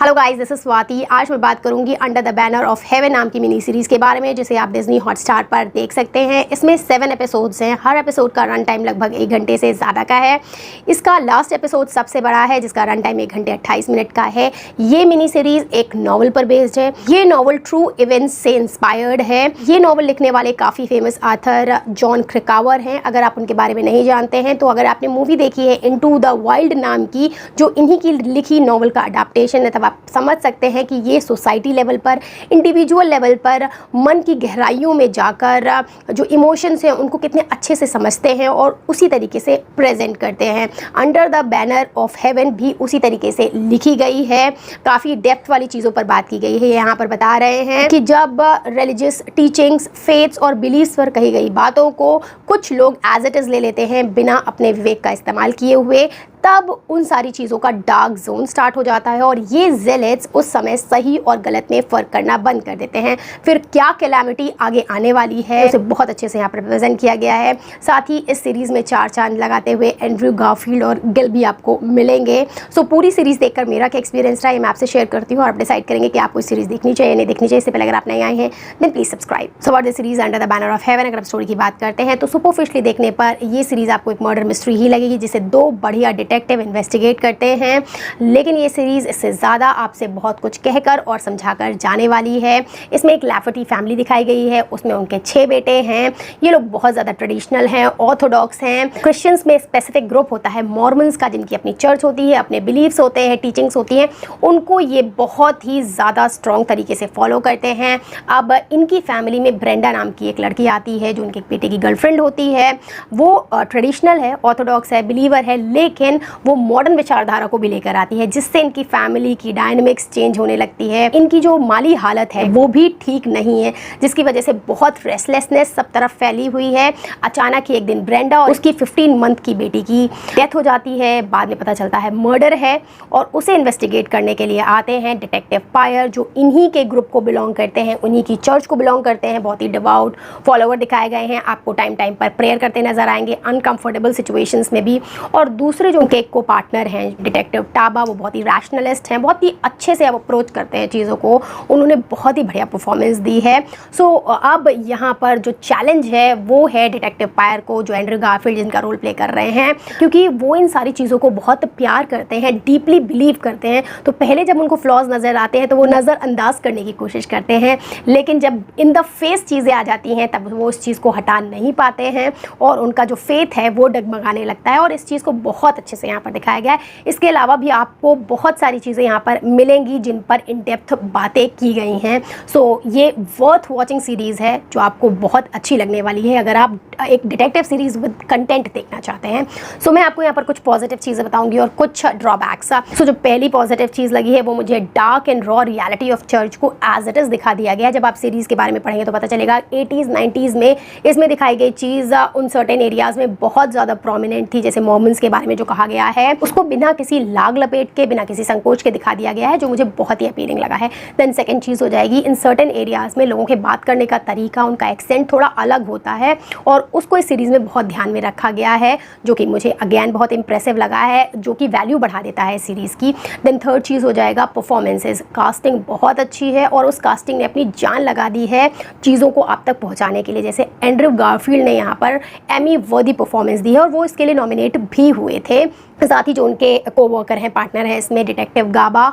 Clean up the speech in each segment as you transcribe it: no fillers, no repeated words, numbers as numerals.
Hello guys, this is Swati. आज मैं बात करूंगी under the banner of haven नाम की मिनी सीरीज़ के बारे में, जिसे आप डिज्नी हॉटस्टार पर देख सकते हैं। इसमें 7 एपिसोड्स हैं। हर एपिसोड का रन टाइम लगभग 1 घंटे से ज़्यादा का है। इसका लास्ट एपिसोड सबसे बड़ा है, जिसका रन टाइम 1 घंटे 28 मिनट का है। ये मिनी सीरीज़ एक नॉवल पर बेस्ड है। ये नॉवल ट्रू इवेंट्स से इंस्पायर्ड है। ये नॉवल लिखने वाले काफ़ी फेमस आथर जॉन क्रिकावर हैं। अगर आप उनके बारे में नहीं जानते हैं तो अगर आपने मूवी देखी है इनटू द वाइल्ड नाम की, जो इन्हीं की लिखी नॉवल का अडाप्टेशन है, तब आप समझ सकते हैं कि ये सोसाइटी लेवल पर, इंडिविजुअल लेवल पर, मन की गहराइयों में जाकर जो इमोशंस हैं उनको कितने अच्छे से समझते हैं और उसी तरीके से प्रेजेंट करते हैं। Under the banner of haven भी उसी तरीके से लिखी गई है। काफ़ी डेप्थ वाली चीज़ों पर बात की गई है। यहाँ पर बता रहे हैं कि जब रिलीजियस टीचिंग्स, फेथ्स और बिलीफ्स पर कही गई बातों को कुछ लोग एज इट इज़ ले लेते हैं बिना अपने विवेक का इस्तेमाल किए हुए, तब उन सारी चीज़ों का डार्क जोन स्टार्ट हो जाता है और ये जेलेट्स उस समय सही और गलत में फ़र्क करना बंद कर देते हैं। फिर क्या कैलामिटी आगे आने वाली है, उसे बहुत अच्छे से यहाँ पर प्रेजेंट किया गया है। साथ ही इस सीरीज़ में 4 चांद लगाते हुए एंड्रयू गारफील्ड और गिल भी आपको मिलेंगे। सो पूरी सीरीज़ देखकर मेरा क्या एक्सपीरियंस रहा है मैं आपसे शेयर करती हूँ और आप डिसाइड करेंगे कि आपको इस सीरीज़ देखनी चाहिए नहीं देखनी चाहिए। इससे पहले अगर आप नए आए हैं then please subscribe. So what the series under the banner of heaven, अगर आप स्टोरी की बात करते हैं तो सुपरफिशियली देखने पर ये सीरीज़ आपको एक मर्डर मिस्ट्री ही लगेगी, जिसे 2 बढ़िया डिटेक्टिव इन्वेस्टिगेट करते हैं। लेकिन ये सीरीज़ इससे ज़्यादा आपसे बहुत कुछ कहकर और समझाकर जाने वाली है। इसमें एक लैफर्टी फैमिली दिखाई गई है, उसमें उनके 6 बेटे हैं। ये लोग बहुत ज़्यादा ट्रेडिशनल हैं, ऑर्थोडॉक्स हैं। क्रिश्चियंस में स्पेसिफिक ग्रुप होता है मॉर्मन्स का, जिनकी अपनी चर्च होती है, अपने बिलीव्स होते हैं, टीचिंग्स होती हैं। उनको ये बहुत ही ज़्यादा स्ट्रॉन्ग तरीके से फॉलो करते हैं। अब इनकी फैमिली में ब्रेंडा नाम की एक लड़की आती है जो उनके बेटे की गर्लफ्रेंड होती है। वो ट्रेडिशनल है, ऑर्थोडॉक्स है, बिलीवर है, लेकिन वो मॉडर्न विचारधारा को भी लेकर आती है, जिससे इनकी फैमिली की डायनामिक्स चेंज होने लगती है। इनकी जो माली हालत है वो भी ठीक नहीं है, जिसकी वजह से बहुत रेस्टलेसनेस सब तरफ फैली हुई है। अचानक ही एक दिन ब्रेंडा और उसकी 15 मंथ की बेटी की डेथ हो जाती है। बाद में पता चलता है मर्डर है और उसे इन्वेस्टिगेट करने के लिए आते हैं डिटेक्टिव पायर, जो इन्हीं के ग्रुप को बिलोंग करते हैं, उन्हीं की चर्च को बिलोंग करते हैं। बहुत ही डिवोट फॉलोवर दिखाए गए हैं। आपको टाइम टाइम पर प्रेयर करते नजर आएंगे अनकंफर्टेबल सिचुएशंस में भी। और दूसरे जो उनके को पार्टनर हैं डिटेक्टिव टाबा, वो बहुत ही रैशनलिस्ट हैं, बहुत ही अच्छे से अब अप्रोच करते हैं चीज़ों को। उन्होंने बहुत ही बढ़िया परफॉर्मेंस दी है। सो अब यहाँ पर जो चैलेंज है वो है डिटेक्टिव पायर को, जो एंड्रयू गारफील्ड जिनका रोल प्ले कर रहे हैं, क्योंकि वो इन सारी चीज़ों को बहुत प्यार करते हैं, डीपली बिलीव करते हैं। तो पहले जब उनको फ्लॉज नज़र आते हैं तो वो नज़रअंदाज करने की कोशिश करते हैं, लेकिन जब इन द फेस चीज़ें आ जाती हैं तब वो उस चीज़ को हटा नहीं पाते हैं और उनका जो फेथ है वो डगमगाने लगता है। और इस चीज़ को बहुत अच्छे से यहाँ पर दिखाया गया है। इसके अलावा भी आपको बहुत सारी चीज़ें यहाँ पर मिलेंगी जिन पर इन डेप्थ बातें की गई हैं। सो ये वर्थ वॉचिंग सीरीज़ है जो आपको बहुत अच्छी लगने वाली है अगर आप एक डिटेक्टिव सीरीज़ विद कंटेंट देखना चाहते हैं। सो मैं आपको यहाँ पर कुछ पॉजिटिव चीज़ें बताऊंगी और कुछ ड्रॉबैक्स। सो जो पहली पॉजिटिव चीज़ लगी है वो मुझे dark and raw reality of church को एज इट इज़ दिखा दिया गया है। जब आप सीरीज़ के बारे में पढ़ेंगे तो पता चलेगा 80s 90s में इसमें दिखाई गई चीज़ उन सर्टेन एरियाज़ में बहुत ज़्यादा प्रोमिनेंट थी। जैसे मॉर्मन्स के बारे में जो कहा गया है उसको बिना किसी लाग लपेट के, बिना किसी संकोच के दिखा दिया गया है, जो मुझे बहुत ही अपीलिंग लगा है। देन सेकंड चीज़ हो जाएगी, इन सर्टेन एरियाज़ में लोगों के बात करने का तरीका, उनका एक्सेंट थोड़ा अलग होता है और उसको इस सीरीज़ में बहुत ध्यान में रखा गया है, जो कि मुझे अगेन बहुत इंप्रेसिव लगा है, जो कि वैल्यू बढ़ा देता है सीरीज़ की। देन थर्ड चीज़ हो जाएगा परफॉर्मेंसेज। कास्टिंग बहुत अच्छी है और उस कास्टिंग ने अपनी जान लगा दी है चीज़ों को आप तक पहुँचाने के लिए। जैसे एंड्रयू गारफील्ड ने यहाँ पर एमी वर्दी परफॉर्मेंस दी है और वो इसके लिए नॉमिनेट भी हुए थे। साथ ही जो उनके कोवर्कर हैं, पार्टनर हैं इसमें डिटेक्टिव गाबा,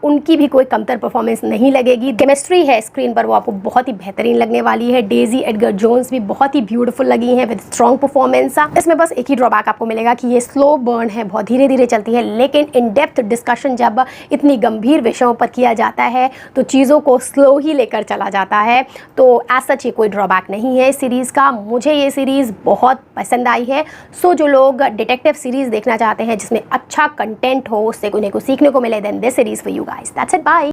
उनकी भी कोई कमतर परफॉर्मेंस नहीं लगेगी। केमिस्ट्री है स्क्रीन पर वो आपको बहुत ही बेहतरीन लगने वाली है। डेजी एडगर जोन्स भी बहुत ही ब्यूटीफुल लगी हैं विद स्ट्रॉन्ग परफॉर्मेंस। इसमें बस एक ही ड्रॉबैक आपको मिलेगा कि ये स्लो बर्न है, बहुत धीरे धीरे चलती है, लेकिन इन डेप्थ डिस्कशन जब इतनी गंभीर विषयों पर किया जाता है तो चीज़ों को स्लो ही लेकर चला जाता है। तो एज सच ये कोई ड्रॉबैक नहीं है इस सीरीज़ का। मुझे ये सीरीज़ बहुत पसंद आई है। सो जो लोग डिटेक्टिव सीरीज़ देखना चाहते हैं जिसमें अच्छा कंटेंट हो, उससे उन्हें कुछ सीखने को मिले, then this series for you guys. That's it, bye.